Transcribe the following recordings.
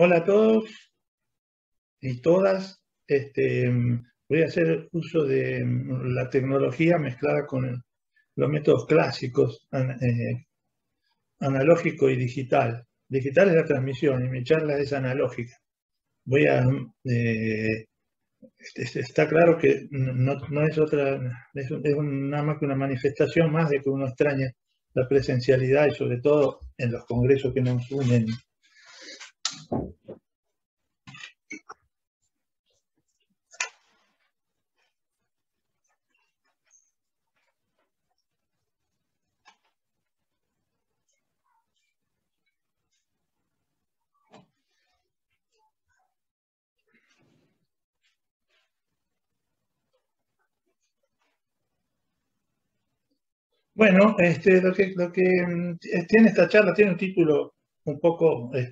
Hola a todos y todas. Voy a hacer uso de la tecnología mezclada con los métodos clásicos, analógico y digital. Digital es la transmisión y mi charla es analógica. Voy a, eh, Está claro que no es otra, nada más que una manifestación más de que uno extraña la presencialidad y sobre todo en los congresos que nos unen. Bueno, lo que tiene esta charla tiene un título un poco eh,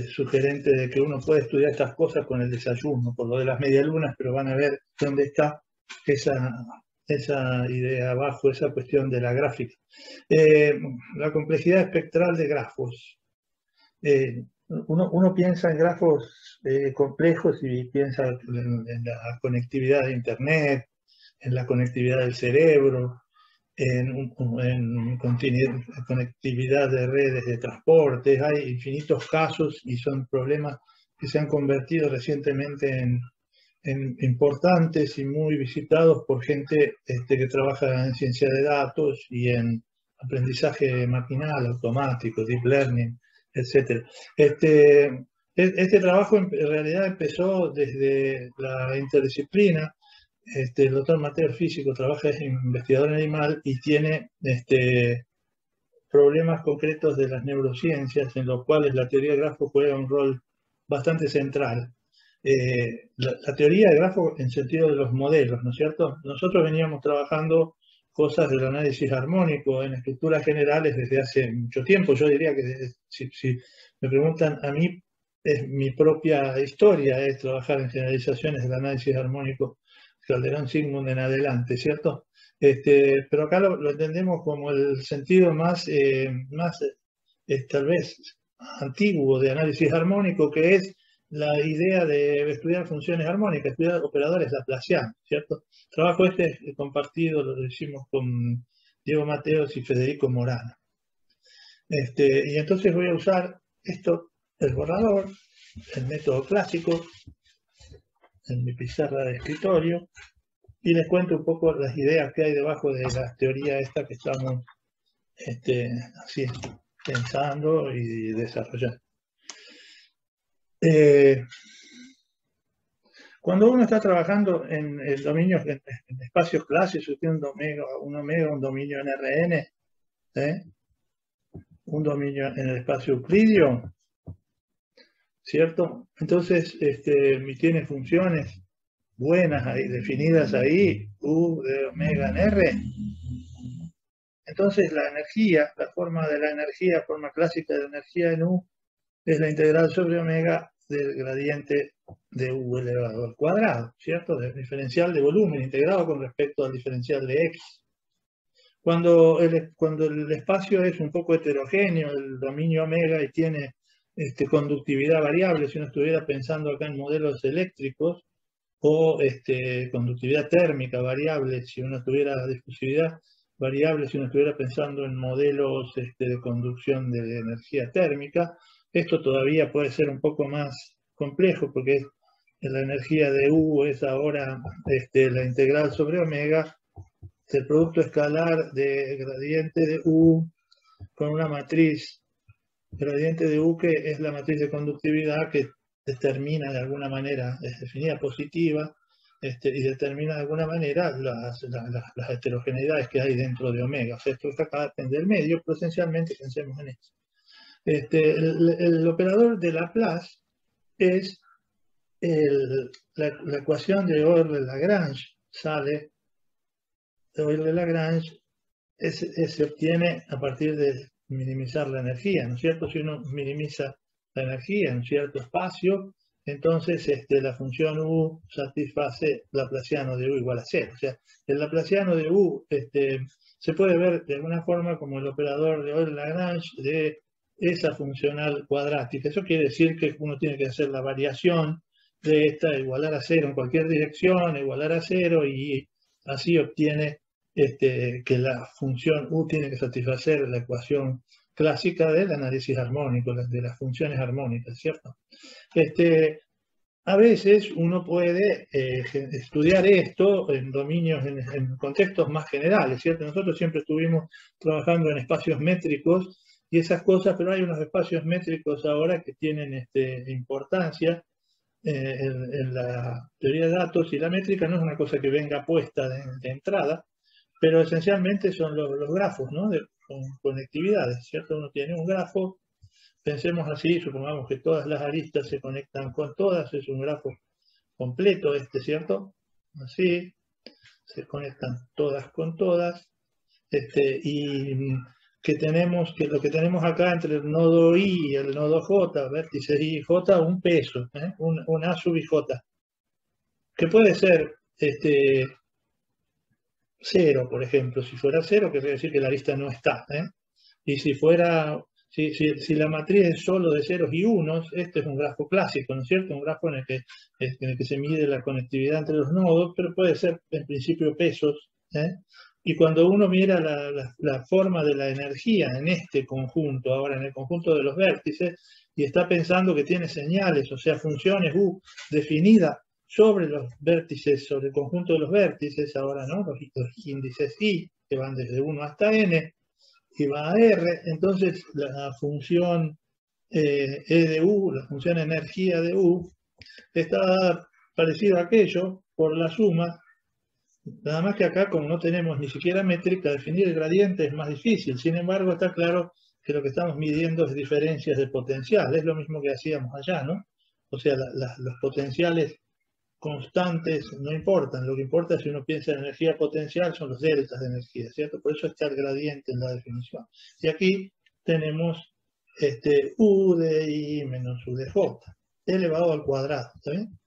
sugerente de que uno puede estudiar estas cosas con el desayuno, por lo de las medialunas, pero van a ver dónde está esa, esa idea abajo, esa cuestión de la gráfica. La complejidad espectral de grafos. Uno piensa en grafos complejos y piensa en la conectividad de Internet, en la conectividad del cerebro, en conectividad de redes de transporte. Hay infinitos casos y son problemas que se han convertido recientemente en importantes y muy visitados por gente que trabaja en ciencia de datos y en aprendizaje maquinal, automático, deep learning, etc. Este trabajo en realidad empezó desde la interdisciplina. El doctor Mateo es físico, trabaja, es investigador animal y tiene problemas concretos de las neurociencias en los cuales la teoría de grafos juega un rol bastante central. La teoría de grafos en sentido de los modelos, ¿no es cierto? Nosotros veníamos trabajando cosas del análisis armónico en estructuras generales desde hace mucho tiempo. Yo diría que si me preguntan a mí, es mi propia historia, es trabajar en generalizaciones del análisis armónico Calderón Sigmund en adelante, ¿cierto? Pero acá lo entendemos como el sentido más tal vez antiguo de análisis armónico, que es la idea de estudiar funciones armónicas, estudiar operadores laplacianos, ¿cierto? Trabajo compartido, lo hicimos con Diego Mateos y Federico Morana. Y entonces voy a usar esto, el borrador, el método clásico, en mi pizarra de escritorio, y les cuento un poco las ideas que hay debajo de la teoría esta que estamos así pensando y desarrollando. Cuando uno está trabajando en el dominio, en espacios clásicos, usted un omega, un dominio en RN, un dominio en el espacio euclidio, ¿cierto? Entonces, tiene funciones buenas ahí, definidas ahí, U de omega en R. Entonces la energía, la forma de la energía, forma clásica de la energía en U, es la integral sobre omega del gradiente de U elevado al cuadrado, ¿cierto? Del diferencial de volumen integrado con respecto al diferencial de X. Cuando el espacio es un poco heterogéneo, el dominio omega, y tiene conductividad variable, si uno estuviera pensando acá en modelos eléctricos, o conductividad térmica variable, si uno tuviera difusividad variable, si uno estuviera pensando en modelos de conducción de energía térmica, esto todavía puede ser un poco más complejo porque la energía de U es ahora la integral sobre omega del producto escalar de gradiente de U con una matriz gradiente de U que es la matriz de conductividad que determina de alguna manera, es definida positiva, y determina de alguna manera las heterogeneidades que hay dentro de omega. O sea, esto acá depende del medio, pero esencialmente pensemos en esto. El operador de Laplace es la ecuación de Euler-Lagrange, sale de Euler-Lagrange, se obtiene a partir de minimizar la energía, ¿no es cierto? Si uno minimiza la energía en cierto espacio, entonces la función U satisface laplaciano de U igual a 0. O sea, el laplaciano de U se puede ver de alguna forma como el operador de Euler-Lagrange de esa funcional cuadrática. Eso quiere decir que uno tiene que hacer la variación de esta, igualar a 0 en cualquier dirección, igualar a 0, y así obtiene que la función U tiene que satisfacer la ecuación clásica del análisis armónico, de las funciones armónicas, ¿cierto? A veces uno puede estudiar esto en dominios, en contextos más generales, ¿cierto? Nosotros siempre estuvimos trabajando en espacios métricos y esas cosas, pero hay unos espacios métricos ahora que tienen importancia en la teoría de datos, y la métrica no es una cosa que venga puesta de entrada, pero esencialmente son los grafos, ¿no? Con conectividades, ¿cierto? Uno tiene un grafo. Pensemos así, supongamos que todas las aristas se conectan con todas, es un grafo completo ¿cierto? Así, se conectan todas con todas, y que lo que tenemos acá entre el nodo I y el nodo J, vértices I y J, un peso, un A sub I J, que puede ser 0, por ejemplo. Si fuera 0, quiere decir que la arista no está, y si fuera... Si la matriz es solo de ceros y unos, este es un grafo clásico, ¿no es cierto? Un grafo en el que se mide la conectividad entre los nodos, pero puede ser en principio pesos. Y cuando uno mira la forma de la energía en este conjunto, ahora en el conjunto de los vértices, y está pensando que tiene señales, o sea, funciones U definidas sobre los vértices, sobre el conjunto de los vértices, ahora, ¿no? Los índices I, que van desde 1 hasta N, y va a R, entonces la función E de U, la función energía de U, está parecida a aquello por la suma, nada más que acá, como no tenemos ni siquiera métrica, definir el gradiente es más difícil. Sin embargo, está claro que lo que estamos midiendo es diferencias de potencial, es lo mismo que hacíamos allá, ¿no? O sea, los potenciales constantes no importan, lo que importa, si uno piensa en energía potencial, son los deltas de energía, ¿cierto? Por eso está el gradiente en la definición. Y aquí tenemos U de I menos U de J, elevado al cuadrado, ¿está bien?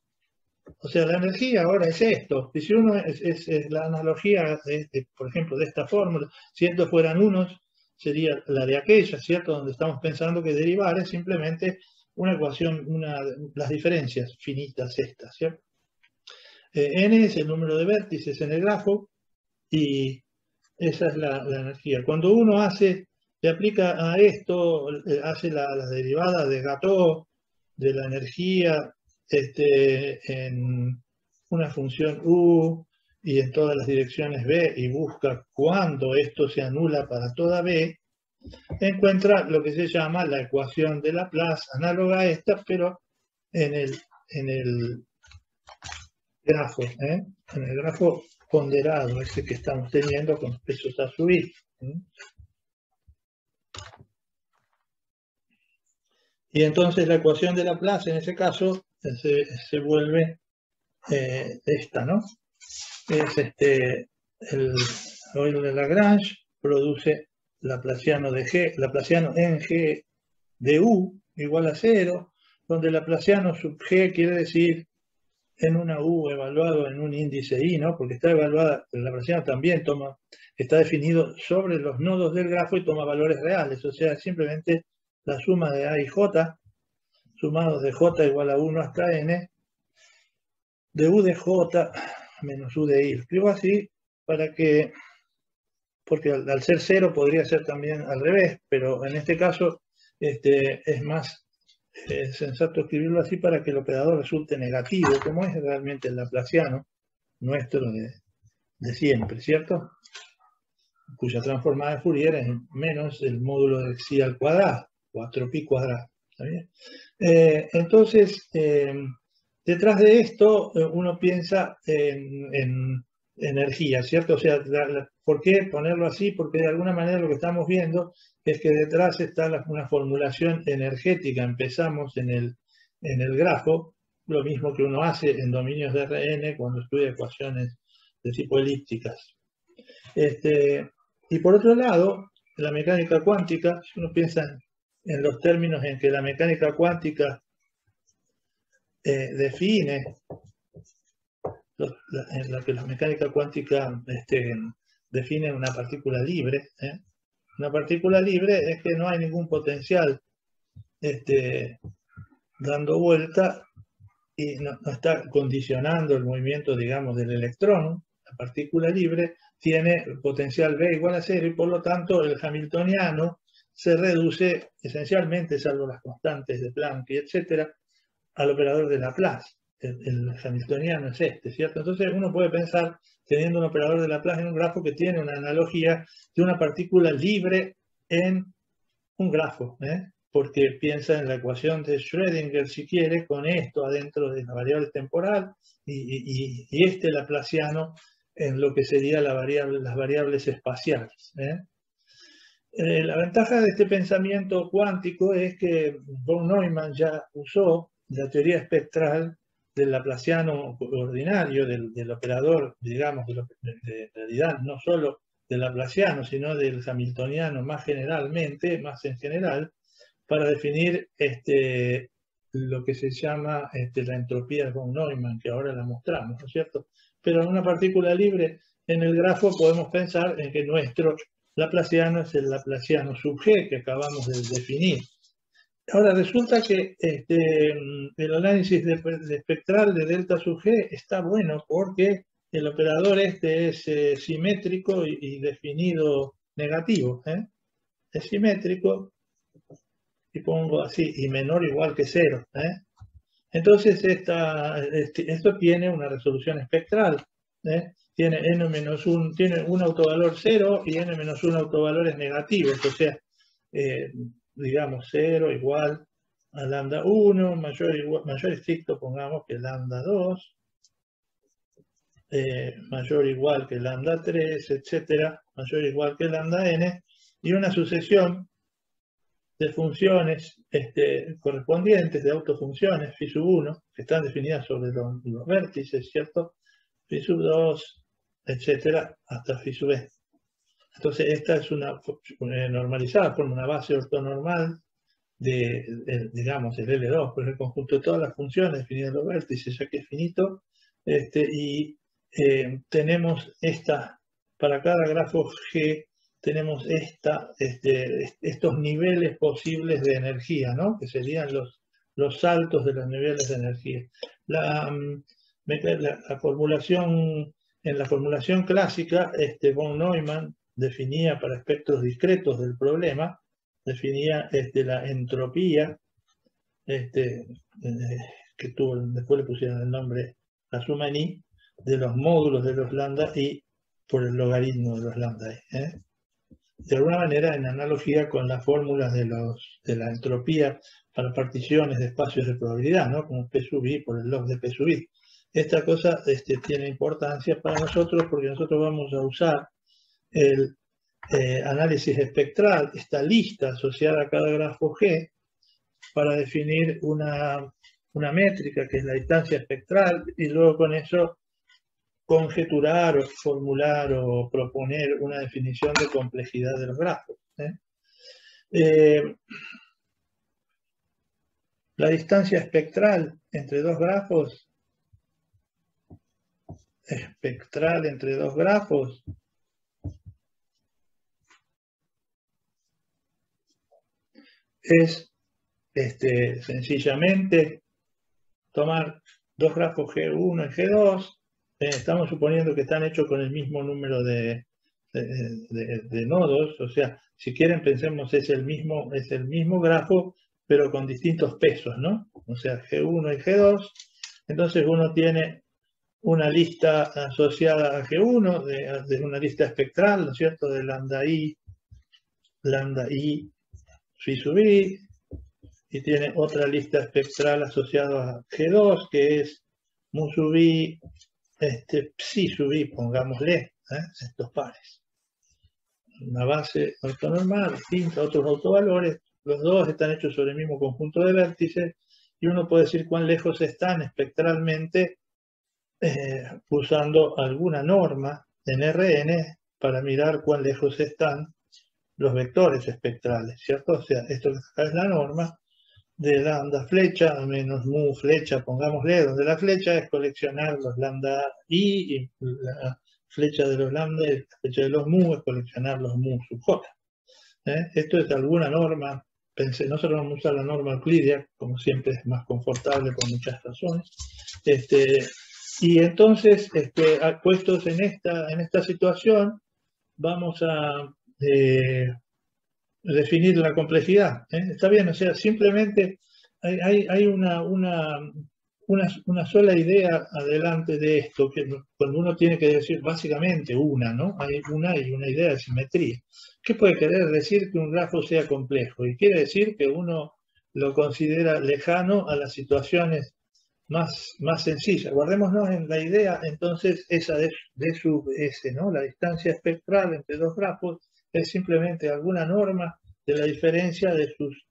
O sea, la energía ahora es esto. Y si uno es la analogía, por ejemplo, de esta fórmula, si estos fueran unos, sería la de aquella, ¿cierto? Donde estamos pensando que derivar es simplemente una ecuación, las diferencias finitas estas, ¿cierto? N es el número de vértices en el grafo y esa es la energía. Cuando uno le aplica a esto, hace la derivada de Gateau de la energía en una función U y en todas las direcciones B, y busca cuándo esto se anula para toda B, encuentra lo que se llama la ecuación de Laplace, análoga a esta, pero en el grafo, en el grafo ponderado, ese que estamos teniendo con pesos a subir. Y entonces la ecuación de Laplace en ese caso se vuelve esta, ¿no? Es el Euler-Lagrange produce Laplaciano en G de U igual a 0, donde Laplaciano sub G quiere decir en una U evaluado en un índice I, ¿no? Porque está evaluada, el Laplaciano también está definido sobre los nodos del grafo y toma valores reales, o sea, simplemente la suma de A y J, sumados de J igual a 1 hasta N, de U de J menos U de I. Lo escribo así porque al ser 0 podría ser también al revés, pero en este caso es más sensato escribirlo así para que el operador resulte negativo, como es realmente el laplaciano nuestro de siempre, ¿cierto? Cuya transformada de Fourier es menos el módulo de xi al cuadrado, 4pi cuadrado. ¿Está bien? Entonces, detrás de esto uno piensa en energía, ¿cierto? O sea, ¿por qué ponerlo así? Porque de alguna manera lo que estamos viendo es que detrás está una formulación energética. Empezamos en el grafo, lo mismo que uno hace en dominios de Rn cuando estudia ecuaciones de tipo elípticas. Y por otro lado, la mecánica cuántica, si uno piensa en los términos en que la mecánica cuántica define en lo que la mecánica cuántica define una partícula libre. Una partícula libre es que no hay ningún potencial dando vuelta y no está condicionando el movimiento, digamos, del electrón. La partícula libre tiene potencial B igual a 0 y por lo tanto el hamiltoniano se reduce esencialmente, salvo las constantes de Planck y etcétera, al operador de Laplace. El hamiltoniano es ¿cierto? Entonces uno puede pensar, teniendo un operador de Laplace en un grafo, que tiene una analogía de una partícula libre en un grafo, porque piensa en la ecuación de Schrödinger, si quiere, con esto adentro de la variable temporal y este laplaciano en lo que serían las variables espaciales. La ventaja de este pensamiento cuántico es que von Neumann ya usó la teoría espectral del laplaciano ordinario, del operador, digamos, de realidad, no solo del laplaciano, sino del hamiltoniano más generalmente, más en general, para definir lo que se llama la entropía de von Neumann, que ahora la mostramos, ¿no es cierto? Pero en una partícula libre, en el grafo podemos pensar en que nuestro laplaciano es el laplaciano sub G que acabamos de definir. Ahora resulta que el análisis de espectral de delta sub G está bueno porque el operador es simétrico y definido negativo. Es simétrico y pongo así, y menor o igual que 0. Entonces esto tiene una resolución espectral. Tiene n-1, tiene un autovalor 0 y n-1 autovalores negativos, o sea, digamos 0 igual a lambda 1, mayor estricto pongamos que lambda 2, mayor o igual que lambda 3, etcétera, mayor o igual que lambda n, y una sucesión de funciones correspondientes, de autofunciones, phi sub 1, que están definidas sobre los vértices, ¿cierto? Phi sub 2, etcétera, hasta phi sub e. Entonces, esta es una normalizada, forma una base ortonormal digamos, el L2, por el conjunto de todas las funciones definidas en los vértices, ya que es finito, y tenemos para cada grafo G, tenemos estos niveles posibles de energía, ¿no? Que serían los saltos de los niveles de energía. En la formulación clásica, von Neumann definía para espectros discretos del problema, definía la entropía, que después le pusieron el nombre, la suma en I, de los módulos de los lambda I por el logaritmo de los lambda I. De alguna manera, en analogía con las fórmulas de la entropía para particiones de espacios de probabilidad, ¿no? Como P sub I por el log de P sub I. Esta cosa tiene importancia para nosotros porque nosotros vamos a usar el análisis espectral, esta lista asociada a cada grafo G, para definir una métrica que es la distancia espectral y luego con eso conjeturar o formular o proponer una definición de complejidad de los grafos. La distancia espectral entre dos grafos es sencillamente tomar dos grafos G1 y G2, estamos suponiendo que están hechos con el mismo número de nodos, o sea, si quieren pensemos es el mismo grafo, pero con distintos pesos, ¿no? O sea, G1 y G2, entonces uno tiene una lista asociada a G1, de una lista espectral, ¿no es cierto?, de lambda I, phi sub I, y tiene otra lista espectral asociada a G2, que es mu sub I, psi sub I, pongámosle, estos pares. Una base ortonormal, distinta, otros autovalores, los dos están hechos sobre el mismo conjunto de vértices, y uno puede decir cuán lejos están espectralmente usando alguna norma en Rn para mirar cuán lejos están los vectores espectrales, ¿cierto? O sea, esto que acá es la norma, de lambda flecha menos mu flecha, pongámosle, donde la flecha es coleccionar los lambda y la flecha de los lambda y la flecha de los mu es coleccionar los mu sub j. Esto es alguna norma, nosotros vamos a usar la norma euclidia, como siempre es más confortable por muchas razones. Y entonces, puestos en esta situación, vamos a definir la complejidad. Está bien, o sea, simplemente hay una sola idea adelante de esto, que cuando uno tiene que decir básicamente una, ¿no? Hay una idea de simetría. ¿Qué puede querer decir que un grafo sea complejo? Y quiere decir que uno lo considera lejano a las situaciones más sencillas. Guardémonos en la idea, entonces, esa de sub S, ¿no? La distancia espectral entre dos grafos es simplemente alguna norma de la diferencia de sus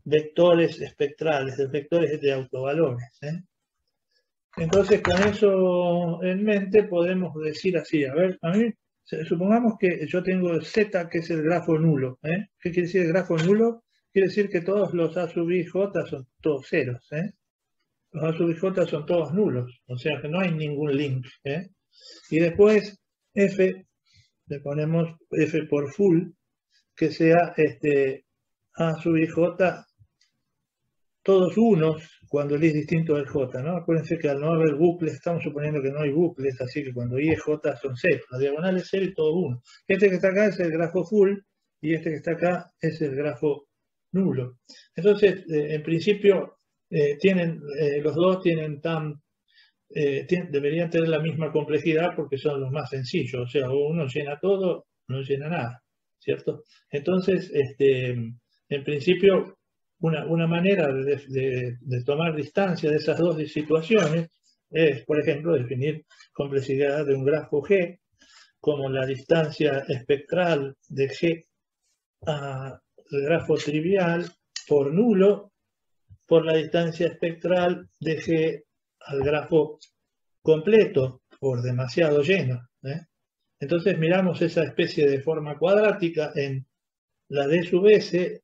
vectores espectrales, de vectores de autovalores. Entonces, con eso en mente, podemos decir así, a ver, supongamos que yo tengo Z, que es el grafo nulo. ¿Qué quiere decir el grafo nulo? Quiere decir que todos los A sub I, J son todos ceros. Los A sub I, J son todos nulos, o sea que no hay ningún link. Y después, F, le ponemos F por full, que sea A sub I, J, todos unos, cuando el I es distinto del J, ¿no? Acuérdense que al no haber bucles, estamos suponiendo que no hay bucles, así que cuando I y J son 0, la diagonal es 0 y todo 1. Este que está acá es el grafo full, y este que está acá es el grafo nulo. Entonces, en principio, los dos tienen deberían tener la misma complejidad porque son los más sencillos, o sea, uno llena todo, no llena nada, ¿cierto? Entonces, en principio, una manera de tomar distancia de esas dos situaciones es, por ejemplo, definir complejidad de un grafo G como la distancia espectral de G al grafo trivial por nulo por la distancia espectral de G al grafo completo por demasiado lleno. Entonces miramos esa especie de forma cuadrática en la D sub S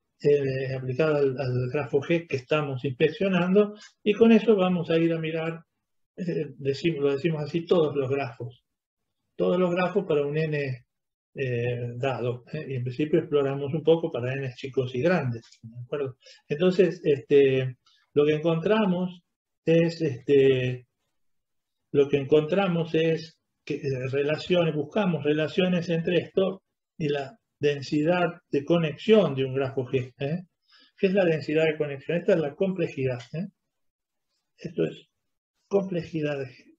aplicada al grafo G que estamos inspeccionando, y con eso vamos a ir a mirar, lo decimos así, todos los grafos para un n dado, y en principio exploramos un poco para n chicos y grandes, ¿de acuerdo? Entonces, lo que encontramos es que buscamos relaciones entre esto y la densidad de conexión de un grafo G. ¿Qué es la densidad de conexión? Esta es la complejidad. Esto es complejidad de G.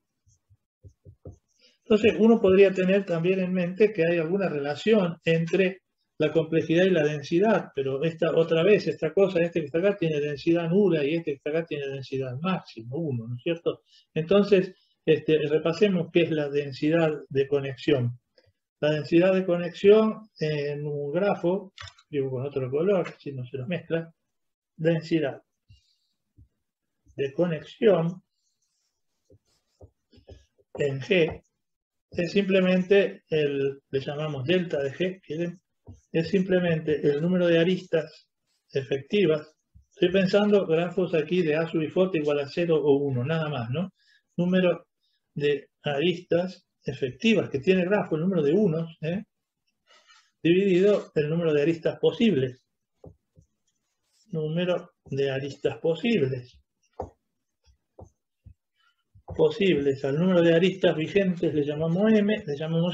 Entonces, uno podría tener también en mente que hay alguna relación entre la complejidad y la densidad, pero esta cosa, este que está acá tiene densidad nula y este que está acá tiene densidad máxima, 1, ¿no es cierto? Entonces, repasemos qué es la densidad de conexión. La densidad de conexión en un grafo, digo con otro color, si no se los mezcla, densidad de conexión en G es simplemente le llamamos delta de G, es simplemente el número de aristas efectivas. Estoy pensando grafos aquí de A sub I J igual a 0 o 1, nada más, ¿no? Número de aristas efectivas que tiene el grafo, el número de unos, dividido el número de aristas posibles. Número de aristas posibles. Al número de aristas vigentes le llamamos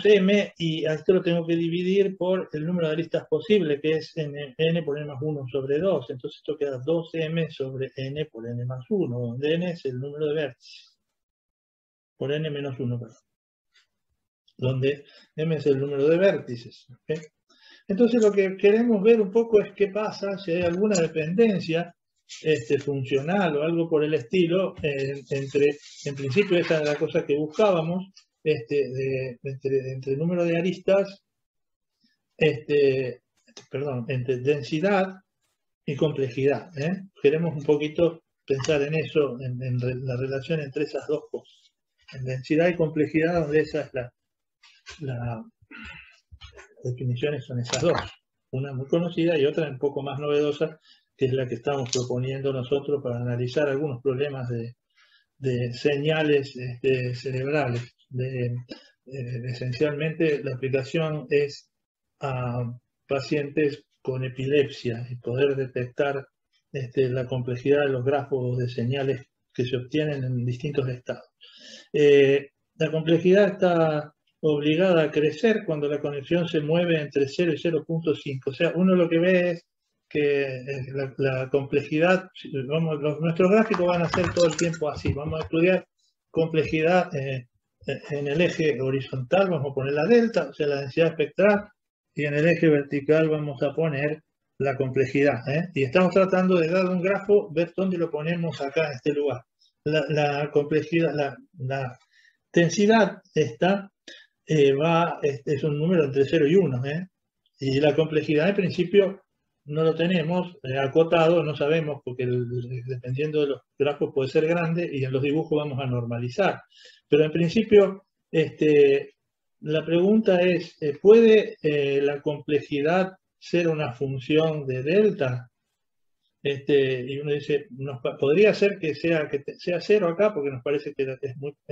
M, y a esto lo tengo que dividir por el número de aristas posibles, que es n por n más 1 sobre 2. Entonces esto queda 2m sobre n por n más 1, donde n es el número de vértices. Por n menos 1, perdón. Donde m es el número de vértices. ¿Okay? Entonces lo que queremos ver un poco es qué pasa si hay alguna dependencia funcional o algo por el estilo, en principio esa es la cosa que buscábamos, entre número de aristas, entre densidad y complejidad. Queremos un poquito pensar en eso, en la relación entre esas dos cosas, en densidad y complejidad, donde esa es las definiciones son esas dos, una muy conocida y otra un poco más novedosa, que es la que estamos proponiendo nosotros para analizar algunos problemas de señales cerebrales. Esencialmente la aplicación es a pacientes con epilepsia y poder detectar la complejidad de los grafos de señales que se obtienen en distintos estados. La complejidad está obligada a crecer cuando la conexión se mueve entre 0 y 0.5. O sea, uno lo que ve es que la complejidad, nuestros gráficos van a ser todo el tiempo así. Vamos a estudiar complejidad en el eje horizontal, vamos a poner la delta, o sea, la densidad espectral, y en el eje vertical vamos a poner la complejidad. Y estamos tratando de dar un grafo, ver dónde lo ponemos acá en este lugar. La complejidad, la densidad esta es un número entre 0 y 1, y la complejidad en principio no lo tenemos acotado, no sabemos, porque dependiendo de los grafos puede ser grande y en los dibujos vamos a normalizar. Pero en principio la pregunta es, ¿puede la complejidad ser una función de delta? Y uno dice, podría ser que sea 0 acá, porque nos parece que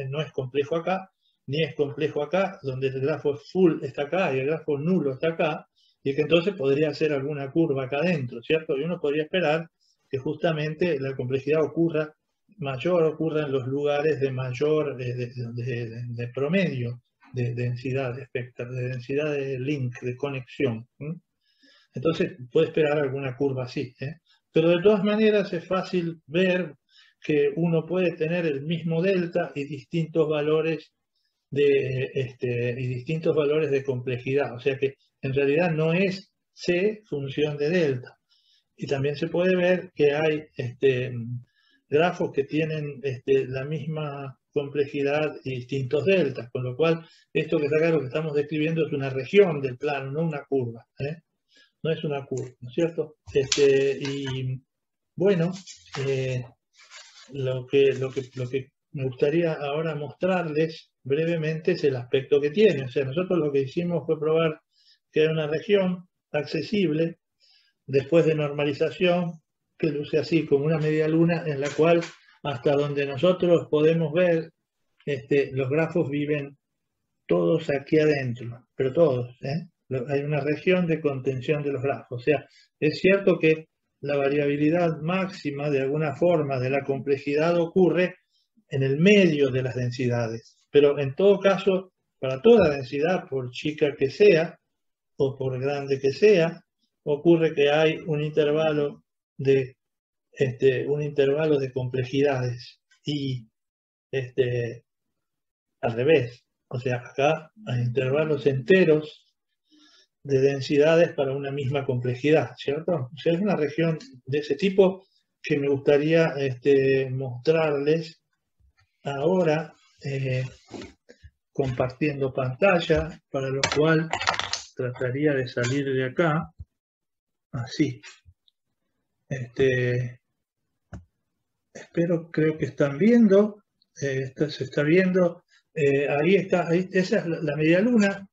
no es complejo acá, ni es complejo acá, donde el grafo full está acá y el grafo nulo está acá, y que entonces podría ser alguna curva acá adentro, ¿cierto? Y uno podría esperar que justamente la complejidad ocurra en los lugares de mayor, de promedio, de densidad espectral, de densidad de link, de conexión. Entonces puede esperar alguna curva así, Pero de todas maneras es fácil ver que uno puede tener el mismo delta y distintos valores de complejidad. O sea que en realidad no es C función de delta. Y también se puede ver que hay grafos que tienen la misma complejidad y distintos deltas, con lo cual esto que está acá, lo que estamos describiendo es una región del plano, no una curva. No es una curva, ¿no es cierto? Y bueno, lo que me gustaría ahora mostrarles brevemente es el aspecto que tiene. O sea, nosotros lo que hicimos fue probar que era una región accesible después de normalización, que luce así como una media luna, en la cual hasta donde nosotros podemos ver, los grafos viven todos aquí adentro, pero todos, hay una región de contención de los grafos. O sea, es cierto que la variabilidad máxima de alguna forma de la complejidad ocurre en el medio de las densidades, pero en todo caso, para toda densidad, por chica que sea o por grande que sea, ocurre que hay un intervalo de complejidades y al revés. O sea, acá hay intervalos enteros de densidades para una misma complejidad, ¿cierto? O sea, es una región de ese tipo que me gustaría mostrarles ahora compartiendo pantalla, para lo cual trataría de salir de acá, así. Creo que están viendo, se está viendo, ahí está, esa es la media luna,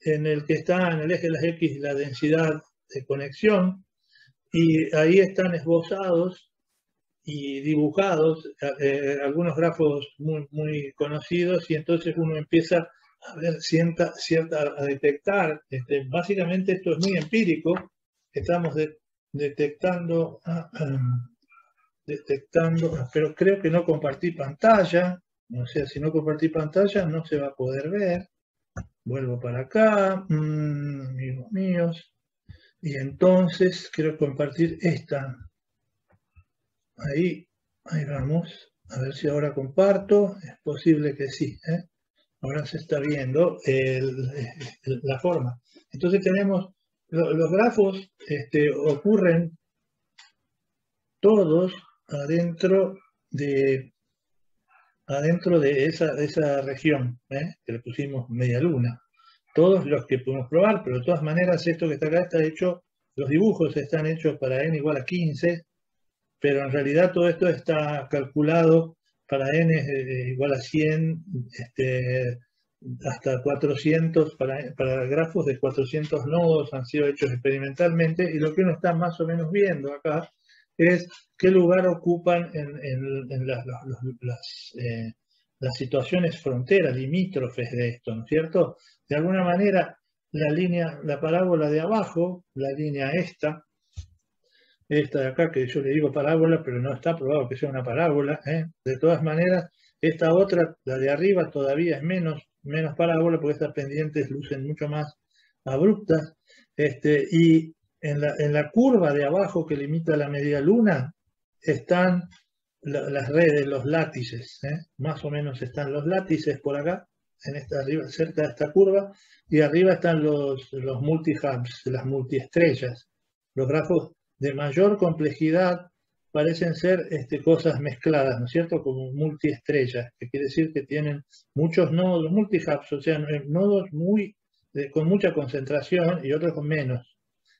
en el que está en el eje de las X la densidad de conexión, y ahí están esbozados y dibujados algunos grafos muy, muy conocidos, y entonces uno empieza a ver a detectar, básicamente esto es muy empírico, estamos detectando, pero creo que no compartí pantalla, o sea, si no compartí pantalla no se va a poder ver. Vuelvo para acá, amigos míos, y entonces quiero compartir esta. Ahí vamos, a ver si ahora comparto, es posible que sí, ahora se está viendo la forma. Entonces tenemos, los grafos ocurren todos adentro de esa región, que le pusimos media luna. Todos los que podemos probar, pero de todas maneras esto que está acá está hecho, los dibujos están hechos para n igual a 15, pero en realidad todo esto está calculado para n igual a 100, hasta 400, para grafos de 400 nodos han sido hechos experimentalmente, y lo que uno está más o menos viendo acá es qué lugar ocupan en las situaciones fronteras, limítrofes de esto, ¿no es cierto? De alguna manera, la parábola de abajo, la línea esta de acá, que yo le digo parábola, pero no está probado que sea una parábola, ¿eh? De todas maneras, esta otra, la de arriba, todavía es menos parábola, porque estas pendientes lucen mucho más abruptas, y en la curva de abajo que limita la media luna, están las redes, los látices, ¿eh? Más o menos están los látices por acá, arriba, cerca de esta curva, y arriba están los multi-hubs, las multiestrellas, los grafos de mayor complejidad parecen ser cosas mezcladas, ¿no es cierto? Como multiestrellas, que quiere decir que tienen muchos nodos, multi-hubs, o sea, nodos con mucha concentración y otros con menos.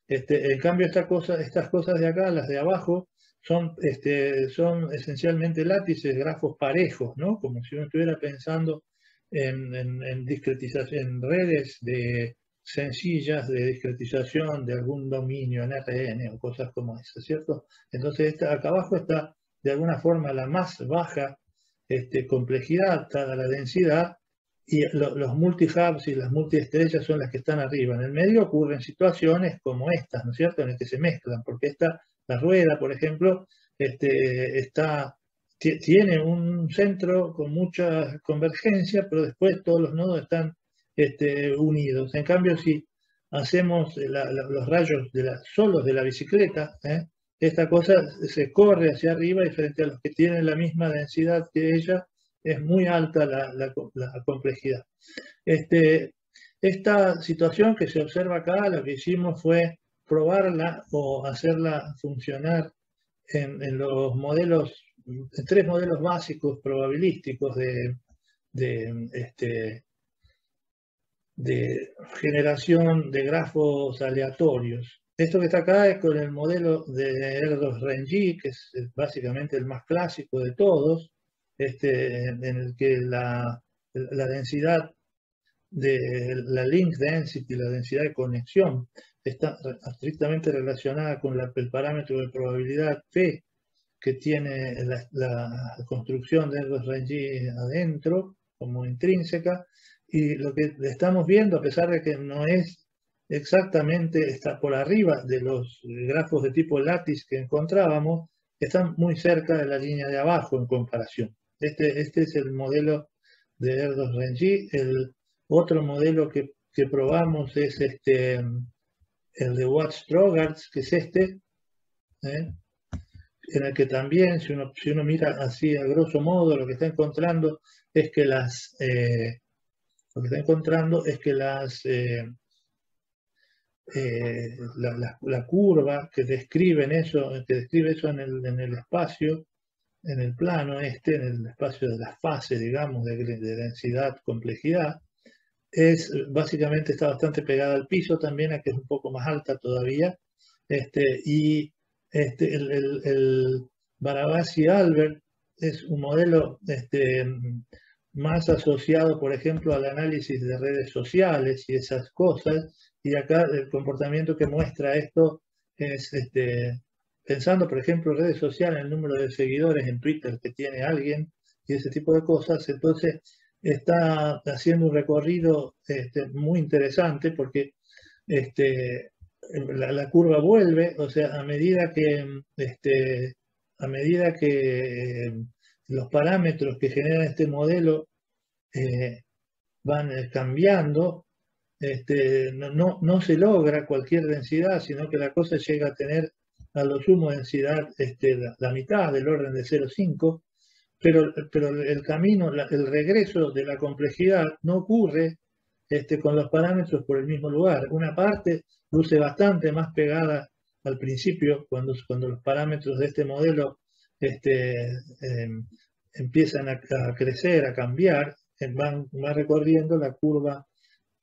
En cambio, estas cosas de acá, las de abajo, son esencialmente látices, grafos parejos, ¿no? Como si uno estuviera pensando en discretización, en redes sencillas de discretización de algún dominio en RN o cosas como esas, ¿cierto? Entonces, acá abajo está de alguna forma la más baja complejidad, dada la densidad, y los multi-hubs y las multiestrellas son las que están arriba. En el medio ocurren situaciones como estas, ¿no es cierto?, en las que se mezclan, porque la rueda, por ejemplo, tiene un centro con mucha convergencia, pero después todos los nodos están unidos. En cambio, si hacemos los rayos solos de la bicicleta, esta cosa se corre hacia arriba y frente a los que tienen la misma densidad que ella, es muy alta la complejidad. Esta situación que se observa acá, lo que hicimos fue probarla o hacerla funcionar en los modelos, en 3 modelos básicos probabilísticos de generación de grafos aleatorios. Esto que está acá es con el modelo de Erdős-Rengyi, que es básicamente el más clásico de todos, en el que la densidad de la link density, la densidad de conexión, está estrictamente relacionada con el parámetro de probabilidad P que tiene la construcción de Erdős-Rengyi adentro, como intrínseca, y lo que estamos viendo, a pesar de que no es exactamente, está por arriba de los grafos de tipo látiz que encontrábamos, están muy cerca de la línea de abajo en comparación. Este es el modelo de Erdős-Rengyi. El otro modelo que probamos es el de Watt-Strogatz, que es en el que también, si uno mira así a grosso modo, lo que está encontrando es que la curva que describe eso en el espacio, en el plano en el espacio de las fases, digamos, de densidad, complejidad, básicamente está bastante pegada al piso también, a que es un poco más alta todavía, y el Barabasi-Albert es un modelo más asociado, por ejemplo, al análisis de redes sociales y esas cosas, y acá el comportamiento que muestra esto es, pensando, por ejemplo, redes sociales, el número de seguidores en Twitter que tiene alguien y ese tipo de cosas, entonces está haciendo un recorrido muy interesante porque la curva vuelve, o sea, a medida que los parámetros que generan este modelo van cambiando, no se logra cualquier densidad, sino que la cosa llega a tener a lo sumo densidad la mitad del orden de 0,5, pero el camino, el regreso de la complejidad no ocurre con los parámetros por el mismo lugar. Una parte luce bastante más pegada al principio, cuando los parámetros de este modelo empiezan a crecer, a cambiar, van recorriendo la curva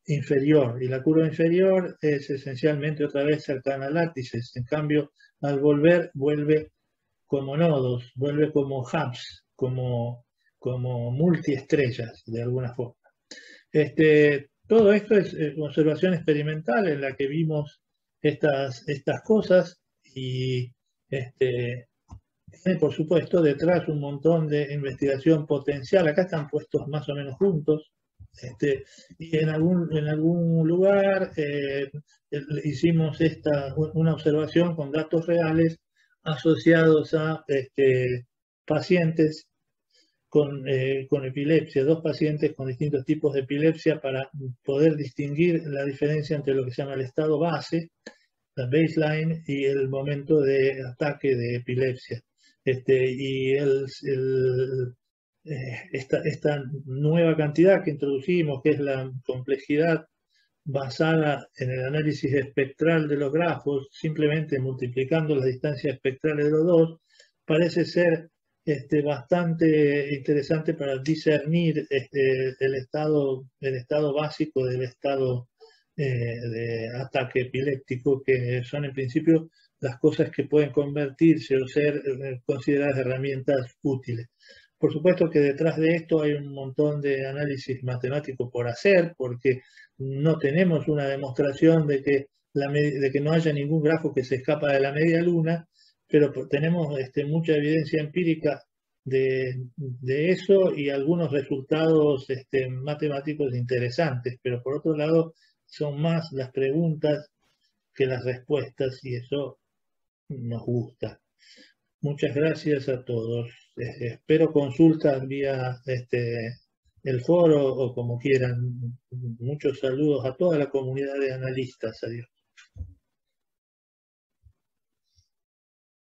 inferior, y la curva inferior es esencialmente otra vez cercana a látices. En cambio, al volver, vuelve como nodos, vuelve como hubs, como multiestrellas, de alguna forma. Todo esto es observación experimental en la que vimos estas cosas, y Tiene, por supuesto, detrás un montón de investigación potencial. Acá están puestos más o menos juntos. Y en algún lugar hicimos una observación con datos reales asociados a pacientes con epilepsia, dos pacientes con distintos tipos de epilepsia para poder distinguir la diferencia entre lo que se llama el estado base, la baseline, y el momento de ataque de epilepsia. Y esta nueva cantidad que introducimos, que es la complejidad basada en el análisis espectral de los grafos, simplemente multiplicando las distancias espectrales de los dos, parece ser bastante interesante para discernir el estado básico del estado de ataque epiléptico, que son en principio las cosas que pueden convertirse o ser consideradas herramientas útiles. Por supuesto que detrás de esto hay un montón de análisis matemático por hacer, porque no tenemos una demostración de que no haya ningún grafo que se escapa de la media luna, pero tenemos mucha evidencia empírica de eso y algunos resultados matemáticos interesantes, pero por otro lado son más las preguntas que las respuestas, y eso nos gusta. Muchas gracias a todos. Espero consultas vía el foro o como quieran. Muchos saludos a toda la comunidad de analistas. Adiós.